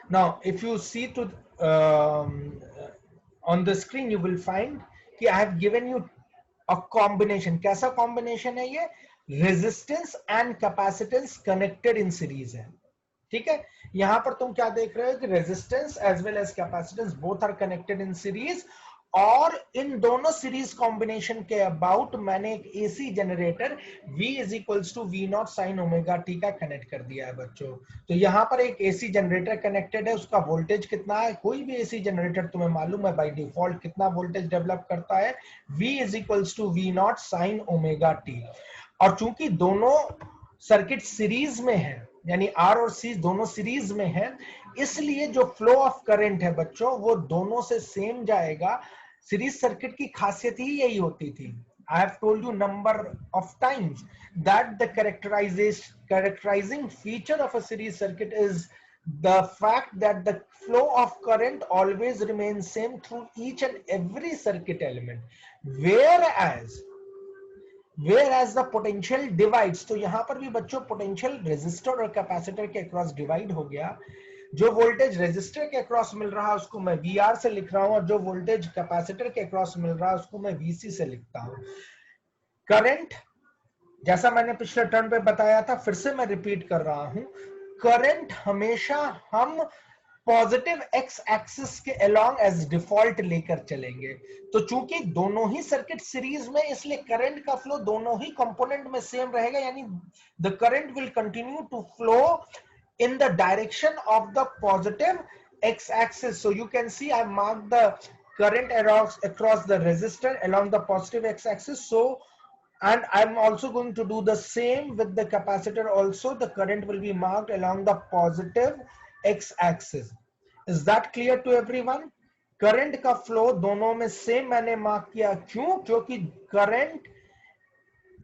Now, if you see to on the screen, you will find कि I have given you a combination. कैसा combination है ये? Resistance and capacitance connected in series है. ठीक है, यहां पर तुम क्या देख रहे हो कि resistance as well as capacitance both are connected in series, और इन दोनों सीरीज कॉम्बिनेशन के अबाउट मैंने एक AC generator V is equals to V naught sine omega t का कनेक्ट कर दिया है बच्चों। तो यहां पर एक एसी जनरेटर कनेक्टेड है, उसका वोल्टेज कितना है? कोई भी एसी जनरेटर तुम्हें मालूम है बाय डिफॉल्ट कितना वोल्टेज डेवलप करता है? V is equals to V naught sine omega t. और चूंकि दोनों सर्किट सीरीज में है, यानी R और C दोनों सीरीज में है, इसलिए जो फ्लो ऑफ करंट है बच्चों वो दोनों से सेम जाएगा। सीरीज सर्किट की खासियत ही यही होती थी। I have told you number of times that the characterizing feature of a series circuit is the fact that the flow of current always remains same through each and every circuit element, whereas the potential divides। तो यहां पर भी बच्चों potential resistor और capacitor के across divide हो गया। जो वोल्टेज रेजिस्टर के अक्रॉस मिल रहा है उसको मैं VR से लिख रहा हूं, और जो वोल्टेज कैपेसिटर के अक्रॉस मिल रहा है उसको मैं VC से लिखता हूं। करंट, जैसा मैंने पिछले टर्न पे बताया था, फिर से मैं रिपीट कर रहा हूं, करंट हमेशा हम पॉजिटिव एक्स एक्सिस के अलोंग एज डिफॉल्ट लेकर चलेंगे। तो चूंकि दोनों ही सर्किट सीरीज में, इसलिए करंट का फ्लो दोनों ही कंपोनेंट में सेम रहेगा, यानी the current will continue to flow in the direction of the positive x-axis. So you can see I marked the current across the resistor along the positive x-axis. So, and I'm also going to do the same with the capacitor also. The current will be marked along the positive x-axis. Is that clear to everyone? Current का flow दोनों में same मैंने mark किया, क्यों? क्योंकि current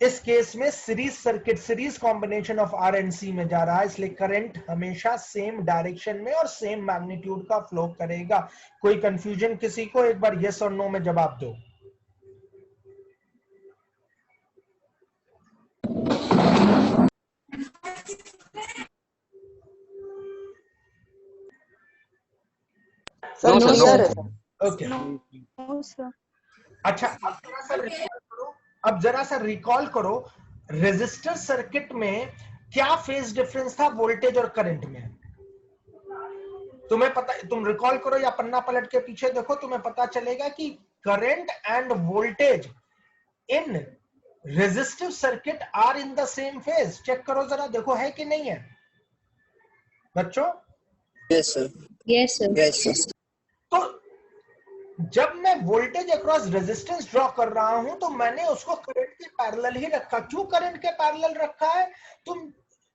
इस case में series circuit, series combination of R and C में जा रहा है, इसलिए करंट हमेशा सेम डायरेक्शन में और सेम मैग्नीट्यूड का फ्लो करेगा। कोई कंफ्यूजन किसी को? एक बार यस और नो में जवाब दो। ओके, अच्छा अब जरा सा रिकॉल करो, रेजिस्टर सर्किट में क्या फेज डिफरेंस था वोल्टेज और करंट में? तुम्हें पता, तुम रिकॉल करो या पन्ना पलट के पीछे देखो, तुम्हें पता चलेगा कि current and voltage in resistive circuit are in the same phase. Check करो जरा, देखो है कि नहीं है बच्चों? Yes sir, yes sir. Yes sir. तो जब मैं वोल्टेज अक्रॉस रेजिस्टेंस ड्रॉ कर रहा हूं तो मैंने उसको करंट के पैरेलल ही रखा। क्यों करंट के पैरेलल रखा है? तुम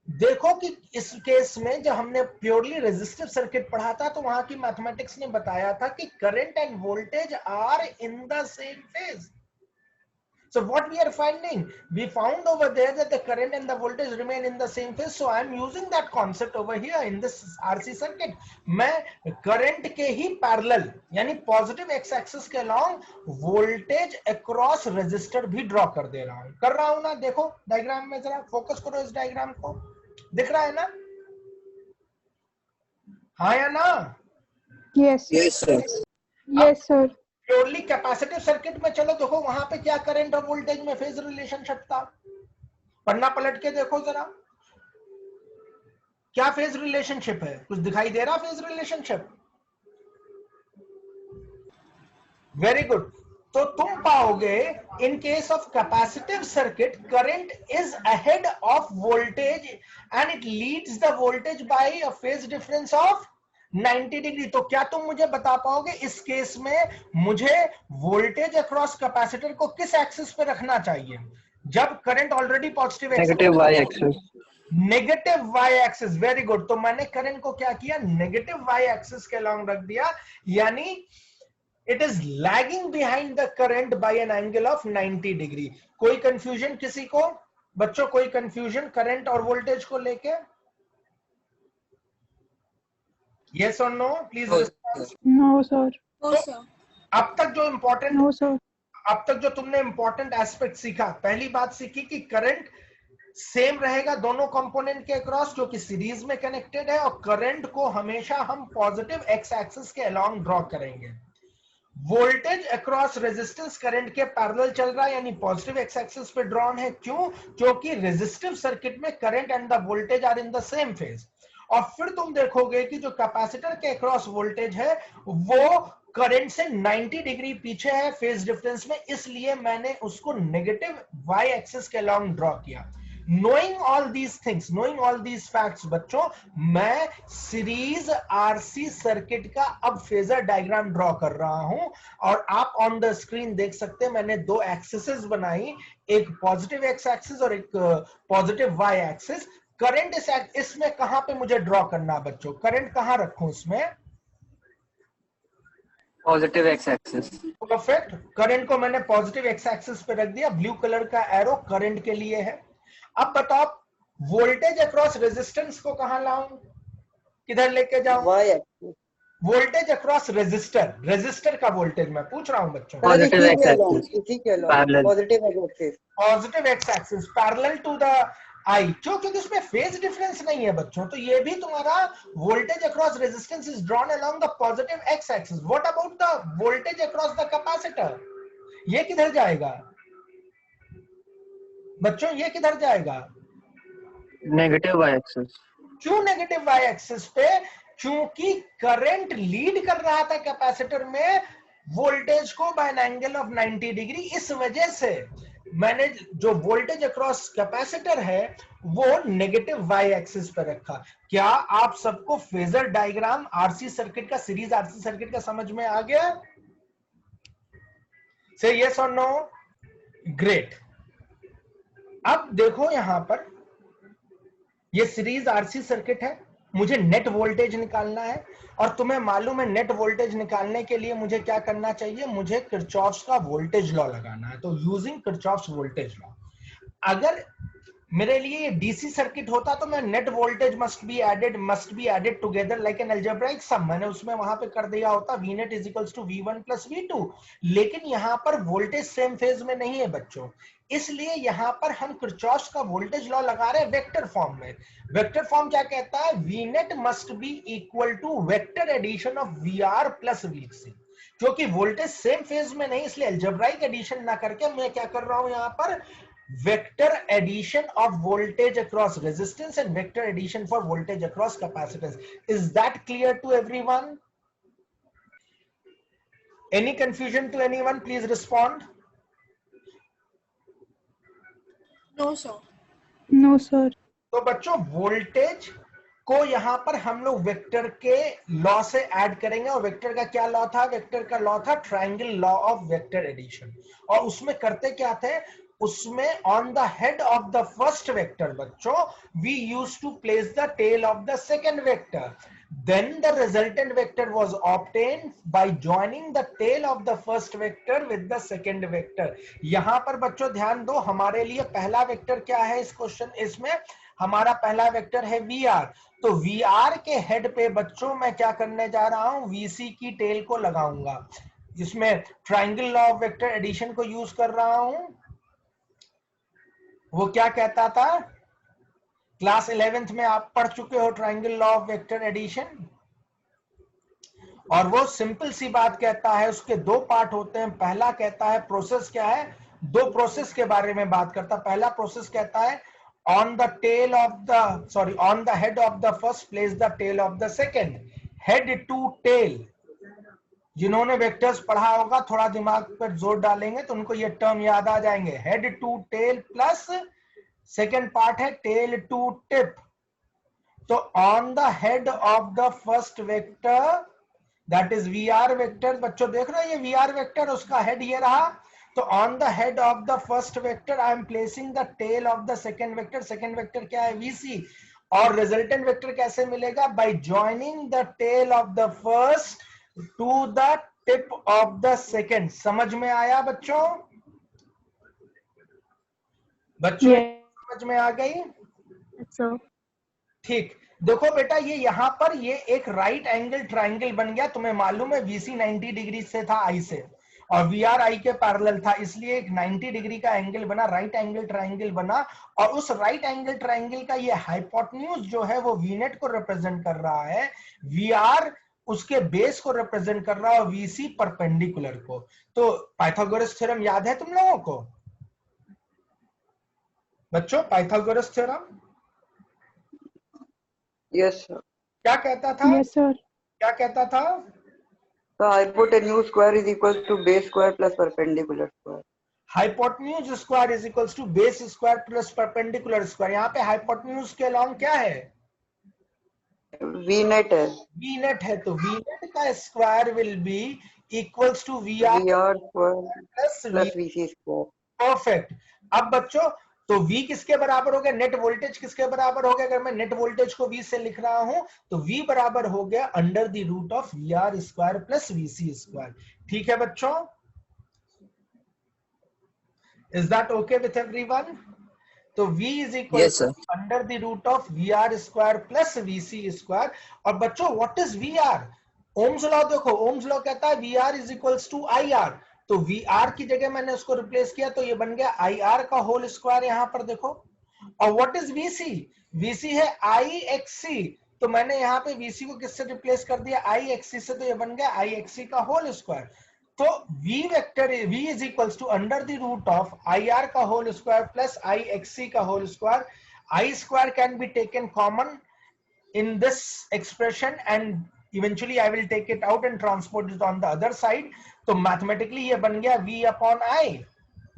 देखो कि इस केस में जब हमने प्योरली रेजिस्टिव सर्किट पढ़ा था तो वहां की मैथमेटिक्स ने बताया था कि current and voltage are in the same phase. So what we are finding, we found over there that the current and the voltage remain in the same phase. So I am using that concept over here in this RC circuit. मैं current के ही parallel यानी positive x axis के along voltage across resistor भी draw कर दे रहा हूं। कर रहा हूं ना? देखो डायग्राम में, जरा फोकस करो इस डायग्राम को, दिख रहा है ना? हाँ या ना? Yes yes sir, yes sir. Purely capacitive circuit में चलो देखो वहां पे क्या करंट और वोल्टेज में फेज रिलेशनशिप था। पन्ना पलट के देखो जरा, क्या फेज रिलेशनशिप है? कुछ दिखाई दे रहा फेज रिलेशनशिप? Very good. तो तुम पाओगे in case of capacitive circuit current is ahead of voltage and it leads the voltage bye a phase difference of 90 degree. तो क्या तुम मुझे बता पाओगे इस केस में मुझे वोल्टेज अक्रॉस कैपेसिटर को किस एक्सिस पे रखना चाहिए जब current already positive negative y axis? Negative y axis. Very good. तो मैंने करंट को क्या किया? नेगेटिव वाई एक्सिस के अलॉन्ग रख दिया, यानी it is lagging behind the current by an angle of 90 degree. कोई कंफ्यूजन किसी को बच्चों? कोई कंफ्यूजन करंट और वोल्टेज को लेके? Yes or no? Please respond. No sir. अब तक जो इम्पोर्टेंट, नो सर। अब तक जो तुमने इंपॉर्टेंट एस्पेक्ट सीखा, पहली बात सीखी कि करंट सेम रहेगा दोनों कंपोनेंट के अक्रॉस जो कि सीरीज में कनेक्टेड है, और करंट को हमेशा हम पॉजिटिव एक्स एक्सिस के अलोंग ड्रॉ करेंगे। वोल्टेज अक्रॉस रेजिस्टेंस करंट के पैरेलल चल रहा है, यानी पॉजिटिव एक्स एक्सिस पे ड्रॉन है। क्यों? क्योंकि रेजिस्टिव सर्किट में current and the voltage are in the same phase. और फिर तुम देखोगे कि जो कैपेसिटर के अक्रॉस वोल्टेज है वो करंट से 90 डिग्री पीछे है फेज डिफरेंस में, इसलिए मैंने उसको नेगेटिव वाई एक्सिस के अलोंग ड्रॉ किया। Knowing all these things, knowing all these facts, बच्चों मैं सीरीज आरसी सर्किट का अब फेजर डायग्राम ड्रॉ कर रहा हूं, और आप ऑन द स्क्रीन देख सकते हैं मैंने दो एक्सिस बनाई, एक पॉजिटिव एक्स एक्सिस और एक पॉजिटिव वाई एक्सिस। करंट इसमें कहां पे मुझे ड्रॉ करना बच्चों? करंट कहां रखूं इसमें? Positive x axis. Perfect, current को मैंने पॉजिटिव एक्स एक्सिस पे रख दिया। ब्लू कलर का एरो करंट के लिए है। अब बताओ वोल्टेज अक्रॉस रेजिस्टेंस को कहां लाऊं, किधर लेके जाऊं? Y axis. Voltage across resistor, resistor का वोल्टेज मैं पूछ रहा हूं बच्चों। पॉजिटिव एक्स एक्सिस इसी के along parallel. Positive axis. Positive x axis parallel to the I, क्योंकि उसमें फेज डिफरेंस नहीं है बच्चों, तो ये भी तुम्हारा voltage across resistance is drawn along the positive x axis. What about the voltage across the capacitor? ये किधर जाएगा बच्चों? ये किधर जाएगा? Negative y axis. क्यों नेगेटिव वाई एक्सिस पे? क्योंकि करंट लीड कर रहा था कैपेसिटर में वोल्टेज को by an angle of 90 degree, इस वजह से मैंने जो वोल्टेज अक्रॉस कैपेसिटर है वो नेगेटिव वाई एक्सिस पे रखा। क्या आप सबको फेजर डायग्राम आरसी सर्किट का, सीरीज आरसी सर्किट का समझ में आ गया? से यस और नो? ग्रेट। अब देखो यहां पर ये सीरीज आरसी सर्किट है, मुझे नेट वोल्टेज निकालना है, और तुम्हें मालूम है नेट वोल्टेज निकालने के लिए मुझे क्या करना चाहिए? मुझे किरचॉफ्स का वोल्टेज लॉ लगाना है। तो यूजिंग किरचॉफ्स वोल्टेज लॉ, अगर मेरे लिए ये डीसी सर्किट होता तो मैं net voltage must be added together like an algebraic sum, मैंने उसमें वहां पे कर दिया होता V net is equals to V1 plus V2। लेकिन यहां पर वोल्टेज सेम फेज में नहीं है बच्चों, इसलिए यहां पर हम किरचॉफ्स का वोल्टेज लॉ लगा रहे हैं वेक्टर फॉर्म में। वेक्टर फॉर्म क्या कहता है? V net must be equal to vector addition of VR plus VC। क्योंकि वोल्टेज सेम फेज में नहीं, इसलिए अलजेब्राइक एडिशन ना करके मैं क्या कर रहा हूं यहां पर? vector addition of voltage across resistance and vector addition for voltage across capacitance. Is that clear to everyone? Any confusion to anyone? Please respond. No, sir. No, sir. तो बच्चों वोल्टेज को यहां पर हम लोग वेक्टर के लॉ से add करेंगे, और वेक्टर का क्या लॉ था? वेक्टर का लॉ था triangle law of vector addition. और उसमें करते क्या थे? उसमें on the head of the first vector बच्चों we used to place the tail of the second vector, then the resultant vector was obtained by joining the tail of the first vector with the second vector। यहां पर बच्चों ध्यान दो, हमारे लिए पहला vector क्या है इस क्वेश्चन? इसमें हमारा पहला वेक्टर है VR। तो VR के हेड पे बच्चों मैं क्या करने जा रहा हूं? VC की टेल को लगाऊंगा, जिसमें triangle law of vector addition को यूज कर रहा हूं। वो क्या कहता था? क्लास 11th में आप पढ़ चुके हो triangle law of vector addition, और वो सिंपल सी बात कहता है, उसके दो पार्ट होते हैं। पहला कहता है प्रोसेस क्या है, दो प्रोसेस के बारे में बात करता। पहला प्रोसेस कहता है on the head of the first place the tail of the second. Head to tail, जिन्होंने वेक्टर्स पढ़ा होगा थोड़ा दिमाग पर जोर डालेंगे तो उनको ये टर्म याद आ जाएंगे। Head to tail plus second part है टेल टू टिप। तो on the head of the first vector that is VR vector, बच्चों देख रहे हो ये VR वेक्टर, उसका हेड ये रहा। तो on the head of the first vector I am placing the tail of the second vector. Second vector क्या है? VC। और रिजल्टेंट वेक्टर कैसे मिलेगा? By joining the tail of the first to the tip of the second. समझ में आया बच्चों? बच्चों समझ में आ गई? सर ठीक, देखो बेटा ये यहां पर ये एक राइट एंगल ट्रायंगल बन गया। तुम्हें मालूम है VC 90 डिग्री से था I से, और वी आर आई के पैरेलल था, इसलिए एक 90 डिग्री का एंगल बना, राइट एंगल ट्राइंगल बना। और उस राइट एंगल ट्राइंगल का ये हाइपोटेन्यूज जो है वो वी नेट को रिप्रेजेंट कर रहा है, वी आर उसके बेस को रिप्रेजेंट कर रहा है, और वीसी परपेंडिकुलर को। तो पाइथागोरस थ्योरम याद है तुम लोगों को बच्चों? Pythagoras theorem Yes, sir. क्या कहता था? Yes, sir. क्या कहता था? The hypotenuse square is equals to base square plus perpendicular square. Hypotenuse square is equals to base square plus perpendicular square. यहाँ पे हाइपोटेन्यूज के अलॉन्ग क्या है? V net है। वी नेट है, तो वी नेट का square will be equals to V R VR square plus plus VC square. Perfect. अब बच्चों तो V किसके बराबर हो गया? नेट वोल्टेज किसके बराबर हो गया? अगर मैं नेट वोल्टेज को V से लिख रहा हूं तो V बराबर हो गया under the root of V R square plus VC square. ठीक है बच्चों? Is that okay with everyone? तो V is equal Yes, sir. to under the root of VR square plus VC square। और बच्चों what is VR? Ohm's law देखो, Ohm's law कहता है VR is equals to IR। तो VR की जगह मैंने उसको रिप्लेस किया तो ये बन गया IR का होल स्क्वायर, यहां पर देखो। और व्हाट इज VC? VC है IXC, तो मैंने यहाँ पे VC को किससे रिप्लेस कर दिया? IXC से, तो ये बन गया IXC का होल स्क्वायर। तो V vector V is equals to under the root of IR का होल स्क्वायर प्लस IXC का whole square. I square can be taken common in this expression and eventually I will take it out and transport it on the other side। तो mathematically ये बन गया V upon I,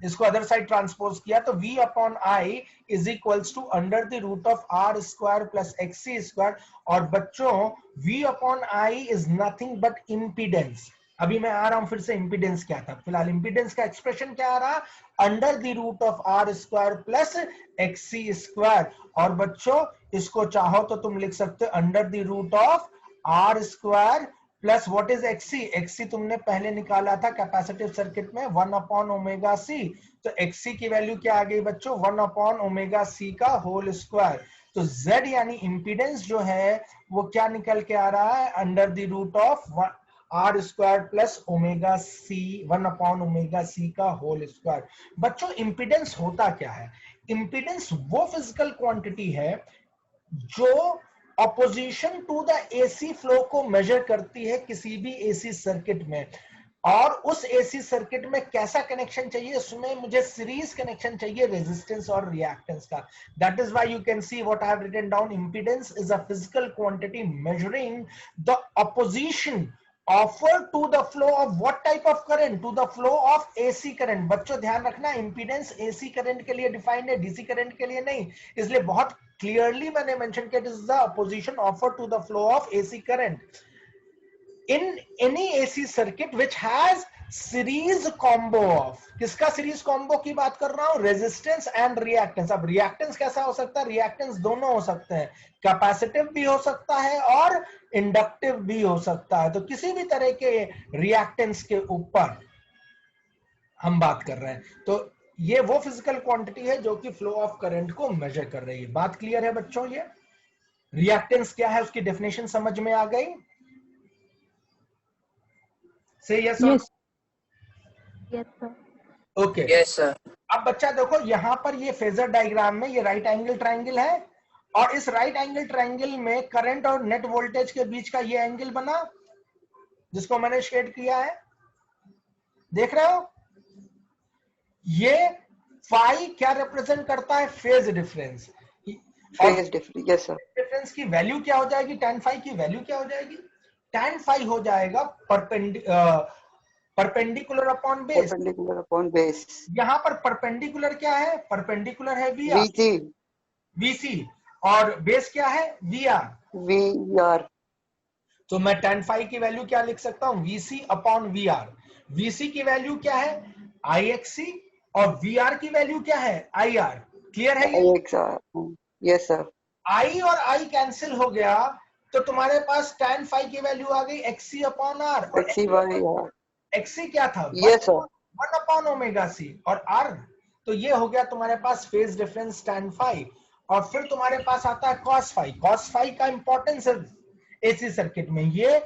इसको other side transpose किया तो V upon I is equals to under the root of R square plus XC square। और बच्चों V upon I is nothing but impedance। अभी मैं आ रहा हूं फिर से इंपीडेंस क्या था। फिलहाल इंपीडेंस का एक्सप्रेशन क्या आ रहा? Under the root of R square plus XC square. और बच्चों इसको चाहो तो तुम लिख सकते हो under the root of R square plus what is XC? XC तुमने पहले निकाला था कैपेसिटिव सर्किट में 1 अपॉन ओमेगा सी। तो एक्सी की वैल्यू क्या आ गई बच्चों? 1 अपॉन ओमेगा सी का होल स्क्वायर। तो Z यानी इंपीडेंस जो है वो क्या निकल के आ रहा है? Under the root of R square plus omega C 1 upon omega C का होल स्क्वायर। बच्चों इंपीडेंस होता क्या है? इंपीडेंस वो फिजिकल क्वांटिटी है जो opposition to the AC flow को मेजर करती है किसी भी एसी सर्किट में। और उस एसी सर्किट में कैसा कनेक्शन चाहिए? उसमें मुझे सीरीज कनेक्शन चाहिए रेजिस्टेंस और रिएक्टेंस का। That is why you can see what I have written down, impedance is a physical quantity measuring the opposition offer to the flow of what type of current? To the flow of AC current। बच्चों ध्यान रखना impedance AC current के लिए defined है, DC current के लिए नहीं। इसलिए बहुत क्लियरली मैंने मेंशन किया, it is the opposition offer to the flow of AC current in any AC circuit which has series combo of। किसका सीरीज कॉम्बो की बात कर रहा हूं? Resistance and reactance. अब रिएक्टेंस कैसा हो सकता है? रिएक्टेंस दोनों हो सकते हैं, कैपेसिटिव भी हो सकता है और इंडक्टिव भी हो सकता है। तो किसी भी तरह के रिएक्टेंस के ऊपर हम बात कर रहे हैं। तो ये वो फिजिकल क्वांटिटी है जो कि फ्लो ऑफ करंट को मेजर कर रही है। बात क्लियर है बच्चों? ये रिएक्टेंस क्या है उसकी डेफिनेशन समझ में आ गई? Say yes or Yes. Yes, sir. okay। Yes, sir. अब बच्चा देखो यहां पर ये फेजर डायग्राम में ये राइट एंगल ट्रायंगल है और इस राइट एंगल ट्रायंगल में करंट और नेट वोल्टेज के बीच का ये एंगल बना जिसको मैंने शेड किया है, देख रहे हो? ये फाई क्या रिप्रेजेंट करता है? Phase difference. Phase difference. Yes, sir. Difference की वैल्यू क्या हो जाएगी? tan फाई की वैल्यू क्या हो जाएगी? tan फाई हो जाएगा perpendicular upon base. Perpendicular upon base. यहां पर परपेंडिकुलर क्या है? परपेंडिकुलर है वी VC. VC और बेस क्या है? VR। VR. तो मैं tan फाई की वैल्यू क्या लिख सकता हूं? VC upon VR। VC की वैल्यू क्या है? IXC और VR की वैल्यू क्या है? IR। क्लियर है ये? IXR. Yes, sir. I और I कैंसिल हो गया तो तुम्हारे पास tan फाई की वैल्यू आ गई XC upon R। XC by R. XC क्या था? Yes, sir. 1 upon omega C और R। तो ये हो गया तुम्हारे पास फेज डिफरेंस tan फाई। और फिर तुम्हारे पास आता है cos फाई। cos फाई का इंपॉर्टेंस एसी सर्किट में। ये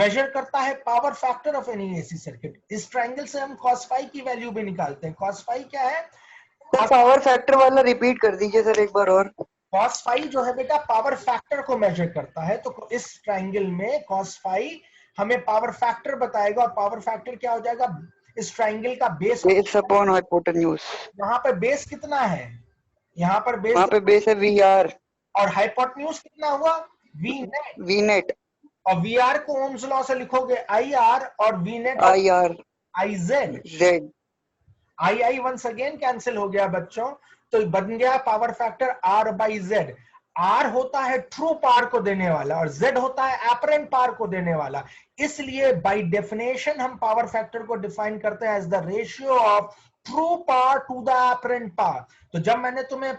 मेजर करता है power factor of any AC circuit. इस ट्रायंगल से हम cos phi की वैल्यू भी निकालते हैं। cos phi क्या है? सर पावर फैक्टर वाला रिपीट कर दीजिए सर एक बार और। cos phi जो है बेटा पावर फैक्टर को मेजर करता है, तो इस ट्रायंगल में cos phi हमें पावर फैक्टर बताएगा, और पावर फैक्टर क्या हो जाएगा? इस ट्रायंगल का बेस अपॉन हाइपोटेन्यूज। यहाँ पर बेस कितना है? यहाँ पर बेस, वहाँ पे बेस है VR और हाइपोटेन्यूज कितना हुआ? V net. V नेट और वी आर को ओम्स लॉ से लिखोगे आई आर, और V net IR I Z. Z। I once again cancel हो गया बच्चों, तो बन गया power factor R by Z. R होता है ट्रू पावर को देने वाला, और Z होता है एपरेंट पावर को देने वाला। इसलिए बाय डेफिनेशन हम पावर फैक्टर को डिफाइन करते हैं as the ratio of true power to the apparent power. तो जब मैंने तुम्हें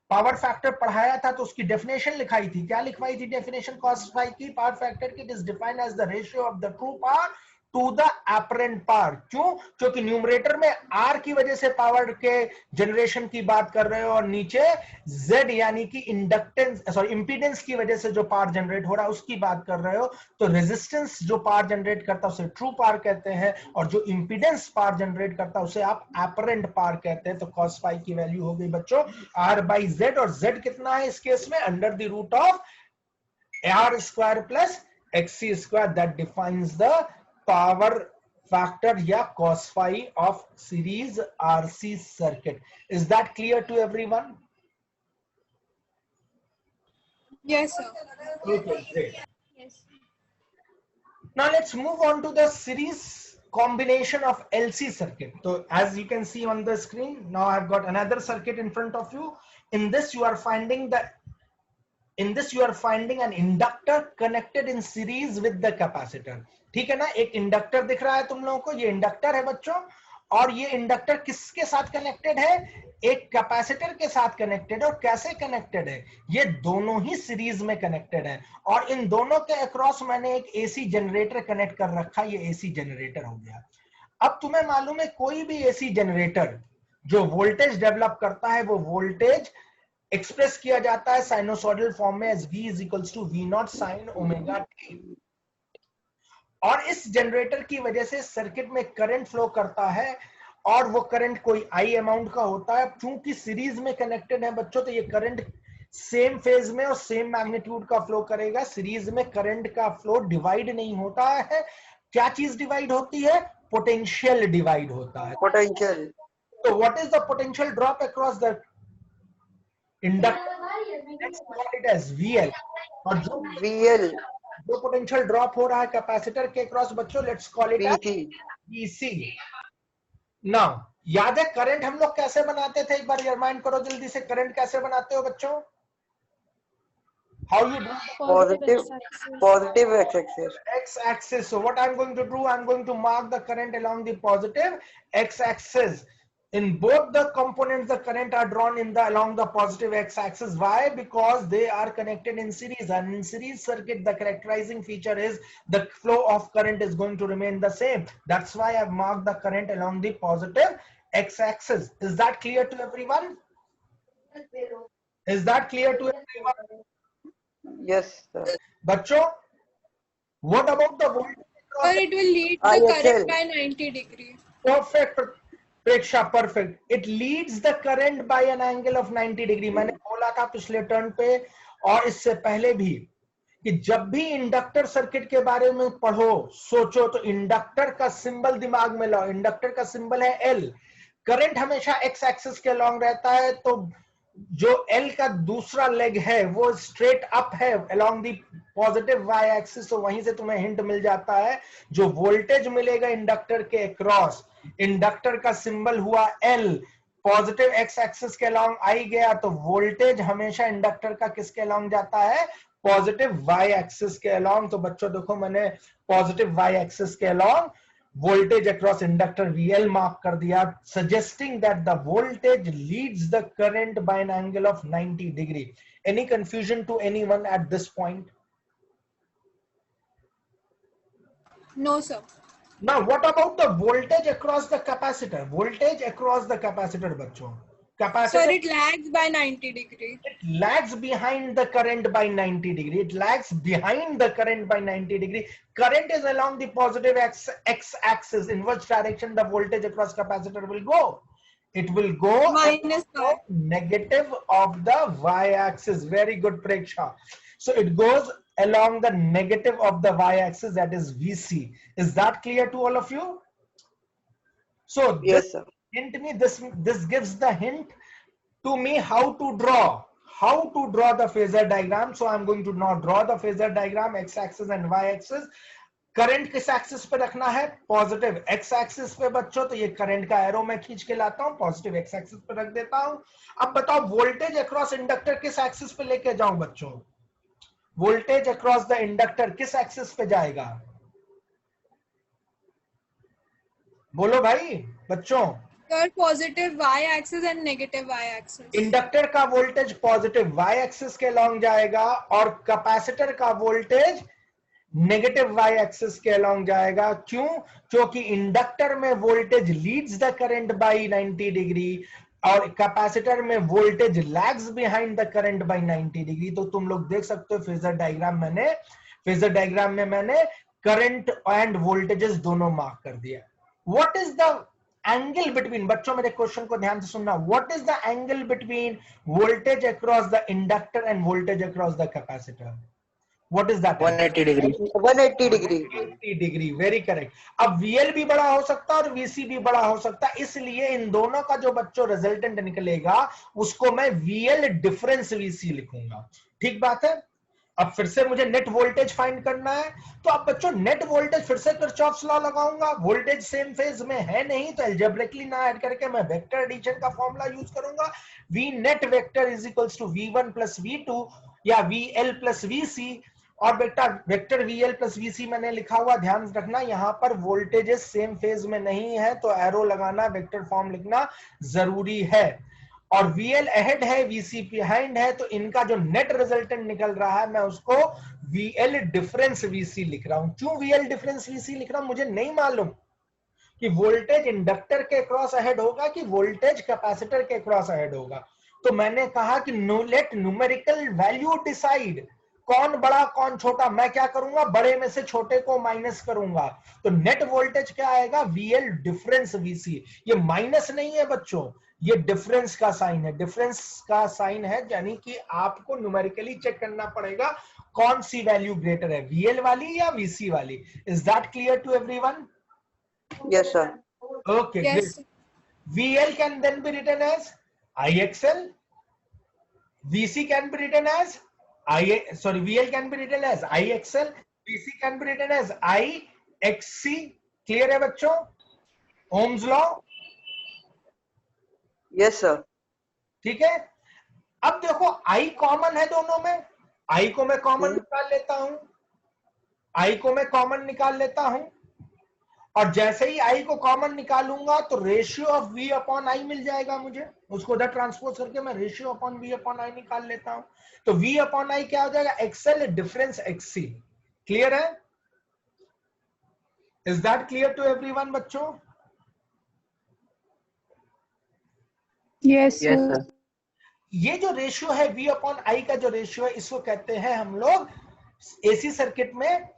पावर फैक्टर पढ़ाया था तो उसकी डेफिनेशन लिखाई थी। क्या लिखवाई थी डेफिनेशन cos phi की? पावर फैक्टर की, it is defined as the ratio of the true power to the apparent power. क्यों? क्योंकि न्यूमरेटर में R की वजह से पावर के जनरेशन की बात कर रहे हो, और नीचे Z यानी कि इंडक्टेंस सॉरी इंपीडेंस की वजह से जो पावर जनरेट हो रहा है उसकी बात कर रहे हो। तो रेजिस्टेंस जो पावर जनरेट करता है उसे ट्रू पावर कहते हैं, और जो इंपीडेंस पावर जनरेट करता है उसे आप एपरेंट पावर कहते हैं। तो cos phi की वैल्यू हो गई बच्चों R बाई Z, और Z कितना है इस केस में? Under the root of R square plus XC square. That defines the power factor या cos phi of series RC circuit. Is that clear to everyone? Yes, sir. Okay, great. Yes. Now let's move on to the series combination of LC circuit. So as you can see on the screen, now I've got another circuit in front of you. In this you are finding an inductor connected in series with the capacitor. ठीक है ना? एक inductor दिख रहा है तुम लोगों को, ये इंडक्टर है बच्चों, और ये इंडक्टर किसके साथ कनेक्टेड है? एक कैपेसिटर के साथ कनेक्टेड है। और कैसे कनेक्टेड है? ये दोनों ही सीरीज में कनेक्टेड है, और इन दोनों के अक्रॉस मैंने एक एसी जनरेटर कनेक्ट कर रखा। ये एसी जनरेटर हो गया। अब तुम्हें मालूम है कोई भी एसी जनरेटर जो वोल्टेज डेवलप करता है, वो वोल्टेज एक्सप्रेस किया जाता है साइनोसॉइडल फॉर्म में as V is equals to V naught sine omega t। और इस जनरेटर की वजह से सर्किट में करंट फ्लो करता है, और वो करंट कोई I अमाउंट का होता है। चूंकि सीरीज में कनेक्टेड है बच्चों, तो ये करंट सेम फेज में और सेम मैग्नीट्यूड का फ्लो करेगा। सीरीज में करंट का फ्लो डिवाइड नहीं होता है। क्या चीज डिवाइड होती है? पोटेंशियल डिवाइड होता है। पोटेंशियल। तो what is the potential drop across the inductor? Let's call it as VL। और VL जो पोटेंशियल ड्रॉप हो रहा है कैपेसिटर के क्रॉस बच्चों, let's call it PC। VC। Now याद है करंट हम लोग कैसे बनाते थे? एक बार रिमाइंड करो जल्दी से, करंट कैसे बनाते हो बच्चों? How you do? Positive x-axis। X-axis. So what I'm going to do, I'm going to mark the current along the positive X-axis. In both the components, the current are drawn along the positive X-axis. Why? Because they are connected in series, and in series circuit, the characterizing feature is the flow of current is going to remain the same. That's why I've marked the current along the positive X-axis. Is that clear to everyone? Is that clear to everyone? Yes sir। बच्चों, what about the voltage? Or it will lead the IHL। current by 90 degree. Perfect, Preksha, perfect. It leads the current by an angle of 90 degree. मैंने बोला था पिछले turn पे और इससे पहले भी कि जब भी इंडक्टर सर्किट के बारे में पढ़ो, सोचो, तो इंडक्टर का सिंबल दिमाग में लाओ। इंडक्टर का सिंबल है L। करंट हमेशा एक्स एक्सिस के अलॉन्ग रहता है, तो जो L का दूसरा लेग है वो स्ट्रेट अप है along the positive y axis. तो वहीं से तुम्हें हिंट मिल जाता है जो वोल्टेज मिलेगा इंडक्टर के अक्रॉस, इंडक्टर का सिंबल हुआ L, पॉजिटिव x एक्सिस के अलॉन्ग आई गया, तो वोल्टेज हमेशा इंडक्टर का किसके अलॉन्ग जाता है? पॉजिटिव y एक्सिस के अलॉन्ग। तो बच्चों देखो, मैंने पॉजिटिव y एक्सिस के along voltage across inductor VL mark कर दिया, suggesting that the voltage leads the current by an angle of 90 degree. Any confusion to anyone at this point? No, sir. Now, what about the voltage across the capacitor? Voltage across the capacitor, बच्चों, Capacitor, Sir, it lags by 90 degree. it lags behind the current by 90 degree. It lags behind the current by 90 degree. Current is along the positive x-axis. In which direction the voltage across capacitor will go? It will go Minus y. negative of the y-axis. Very good, Preksha. So it goes along the negative of the y-axis, that is VC. Is that clear to all of you? So Yes, sir. this gives the hint to me how to draw the phasor diagram. So I'm going to now draw the phasor diagram, x-axis and y-axis. Current किस axis पे रखना है? Positive x axis पे बच्चों। तो ये current का arrow मैं खींच के लाता हूं, पॉजिटिव एक्स एक्सिस पे रख देता हूं। अब बताओ वोल्टेज अक्रॉस इंडक्टर किस एक्सिस पे लेके जाऊं बच्चों? वोल्टेज अक्रॉस द इंडक्टर किस एक्सिस पे जाएगा? बोलो भाई बच्चों। Sir, positive y axis and negative y axis. Inductor का वोल्टेज पॉजिटिव y एक्सिस के अलॉन्ग जाएगा और कैपेसिटर का वोल्टेज नेगेटिव y एक्सिस के अलॉन्ग जाएगा। क्यों? क्योंकि इंडक्टर में voltage leads the current by 90 degree और कैपेसिटर में voltage lags behind the current by 90 degree. तो तुम लोग देख सकते हो फेजर डायग्राम में मैंने करंट एंड वोल्टेजेस दोनों मार्क कर दिया। What is the angle between, बच्चों मेरे क्वेश्चन को ध्यान से सुनना, what is the angle between voltage across the inductor end voltage across the capacitor? What is that? 180 degree. 180 degree. 180 degree, very correct. अब VL भी बड़ा हो सकता है और VC भी बड़ा हो सकता है, इसलिए इन दोनों का जो बच्चों रिजल्टेंट निकलेगा उसको मैं VL डिफरेंस VC लिखूंगा। ठीक बात है। अब फिर से मुझे नेट वोल्टेज फाइंड करना है, तो अब बच्चों नेट वोल्टेज फिर से किरचॉफ्स लॉ लगाऊंगा। वोल्टेज सेम फेज में है नहीं तो अलजेब्रिकली ना ऐड करके मैं वेक्टर एडिशन का फॉर्मूला यूज करूंगा। V net vector is equals to V1 plus V2 या VL प्लस VC, और बेटा वेक्टर VL प्लस VC मैंने लिखा हुआ, ध्यान रखना यहां पर वोल्टेजेस सेम फेज में नहीं है तो एरो लगाना, वेक्टर फॉर्म लिखना जरूरी है। और VL अहेड है, VC बिहाइंड है, तो इनका जो नेट रिजल्टेंट निकल रहा है मैं उसको VL डिफरेंस VC लिख रहा हूं। क्यों VL डिफरेंस VC लिख रहा हूं? मुझे नहीं मालूम कि वोल्टेज इंडक्टर के क्रॉस अहेड होगा कि वोल्टेज कैपेसिटर के क्रॉस अहेड होगा। तो मैंने कहा कि लेट न्यूमेरिकल वैल्यू डिसाइड, कौन बड़ा कौन छोटा। मैं क्या करूंगा? बड़े में से छोटे को माइनस करूंगा। तो नेट वोल्टेज क्या आएगा? VL difference VC। ये माइनस नहीं है बच्चों, ये डिफरेंस का साइन है। डिफरेंस का साइन है यानी कि आपको न्यूमेरिकली चेक करना पड़ेगा कौन सी वैल्यू ग्रेटर है, VL वाली या VC वाली। Is that clear to everyone? Yes, sir. Okay, Yes. great. VL can then be written as IXL. VC can be written as VL can be written as IXL. VC can be written as IXC. Clear है बच्चों? Ohm's law. Yes, sir. ठीक है। अब देखो I common है दोनों में, I को मैं कॉमन निकाल लेता हूं, और जैसे ही I को कॉमन निकालूंगा तो ratio of V upon I मिल जाएगा मुझे। उसको उधर ट्रांसपोज करके मैं ratio upon V upon I निकाल लेता हूं। तो V अपॉन I क्या हो जाएगा? XL difference XC। क्लियर है? Is that clear to everyone बच्चों? Yes, Yes, sir. sir. ये जो रेशियो है V अपॉन I का जो रेशियो है, इसको कहते हैं हम लोग AC सर्किट में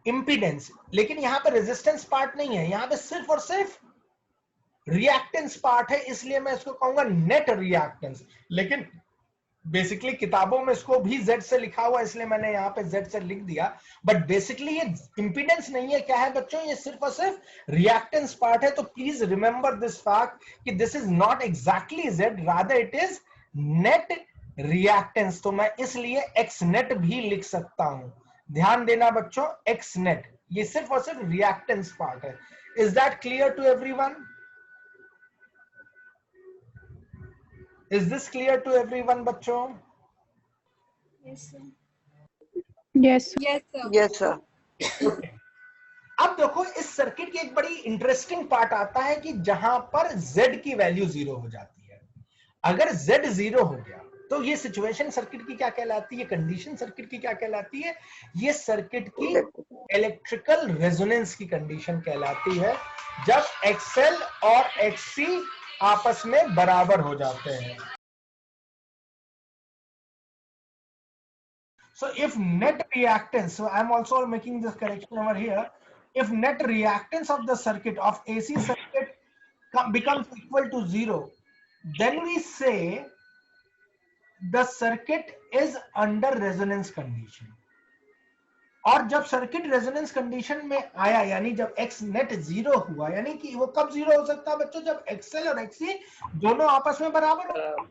इंपीडेंस। लेकिन यहां पे रेजिस्टेंस पार्ट नहीं है, यहां पे सिर्फ और सिर्फ रिएक्टेंस पार्ट है, इसलिए मैं इसको कहूंगा नेट रिएक्टेंस। लेकिन बेसिकली किताबों में इसको भी Z से लिखा हुआ, इसलिए मैंने यहाँ पे Z से लिख दिया। बट बेसिकली ये इंपीडेंस नहीं है, क्या है बच्चों? ये सिर्फ और सिर्फ रिएक्टेंस पार्ट है। तो प्लीज रिमेंबर दिस फैक्ट कि this is not exactly Z, rather it is net reactance. तो मैं इसलिए X नेट भी लिख सकता हूं। ध्यान देना बच्चों, X नेट ये सिर्फ और सिर्फ रिएक्टेंस पार्ट है। Is that clear to everyone? Is this clear to everyone बच्चों? Yes, sir. Yes, sir. Yes, sir. Yes, sir. Okay. अब देखो इस सर्किट की एक बड़ी इंटरेस्टिंग पार्ट आता है कि जहां पर Z की वैल्यू 0 हो जाती है। अगर Z 0 हो गया तो ये सिचुएशन सर्किट की क्या कहलाती है? कंडीशन सर्किट की क्या कहलाती है? ये सर्किट की इलेक्ट्रिकल रेजोनेंस की कंडीशन कहलाती है। जब XL और XC आपस में बराबर हो जाते हैं. So if net reactance, so I'm also making this correction over here. If net reactance of the circuit of AC circuit becomes equal to 0, then we say the circuit is under resonance condition. और जब circuit resonance condition में आया, यानी जब x net 0 हुआ, यानी कि वो कब 0 हो सकता है बच्चों? जब XL और XC दोनों आपस में बराबर हो.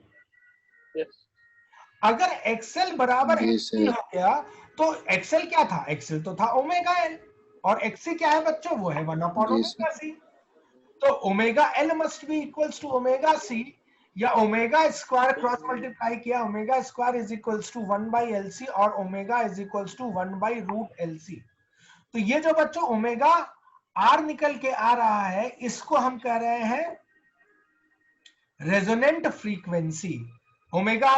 अगर XL बराबर XC हो गया तो XL क्या था? XL तो था ओमेगा L, और XC क्या है बच्चों? वो है 1 अपॉन ओमेगा C. तो omega L must be equals to omega C, या ओमेगा स्क्वायर क्रॉस मल्टीप्लाई किया, omega square is equals to 1 by LC, और omega is equals to 1 by root LC. तो ये जो बच्चों ओमेगा R निकल के आ रहा है, इसको हम कह रहे हैं resonant frequency. Omega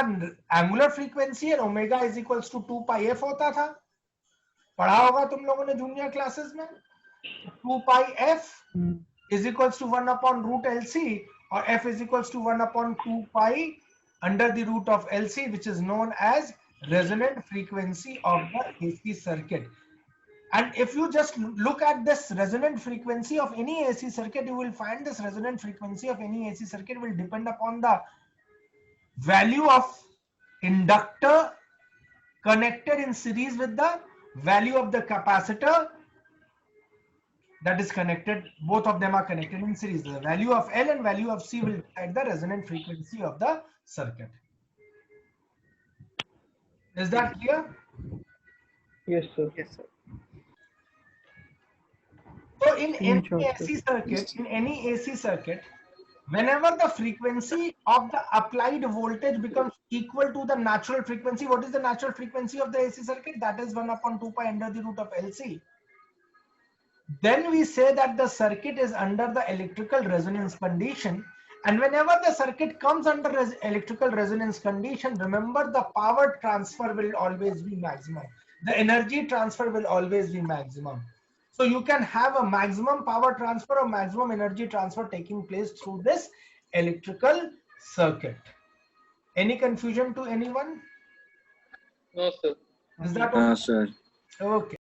angular frequency है, omega is equals to 2 pi f होता था, पढ़ा होगा तुम लोगों ने जूनियर क्लासेस में. 2 pi f is equals to 1 upon root LC, और f is equals to 1 upon 2 pi under the root of LC, which is known as resonant frequency of the AC circuit. And if you just look at this resonant frequency of any AC circuit, you will find this resonant frequency of any AC circuit will depend upon the value of inductor connected in series with the value of the capacitor that is connected. Both of them are connected in series. The value of L and value of C will decide the resonant frequency of the circuit. Is that clear? Yes, sir. Yes, sir. So in any AC circuit, whenever the frequency of the applied voltage becomes equal to the natural frequency, what is the natural frequency of the AC circuit? That is 1 upon 2 pi under the root of LC. Then we say that the circuit is under the electrical resonance condition, and whenever the circuit comes under electrical resonance condition, remember the power transfer will always be maximum. The energy transfer will always be maximum. So you can have a maximum power transfer or maximum energy transfer taking place through this electrical circuit. Any confusion to anyone? No, sir. Is that No, sir. okay?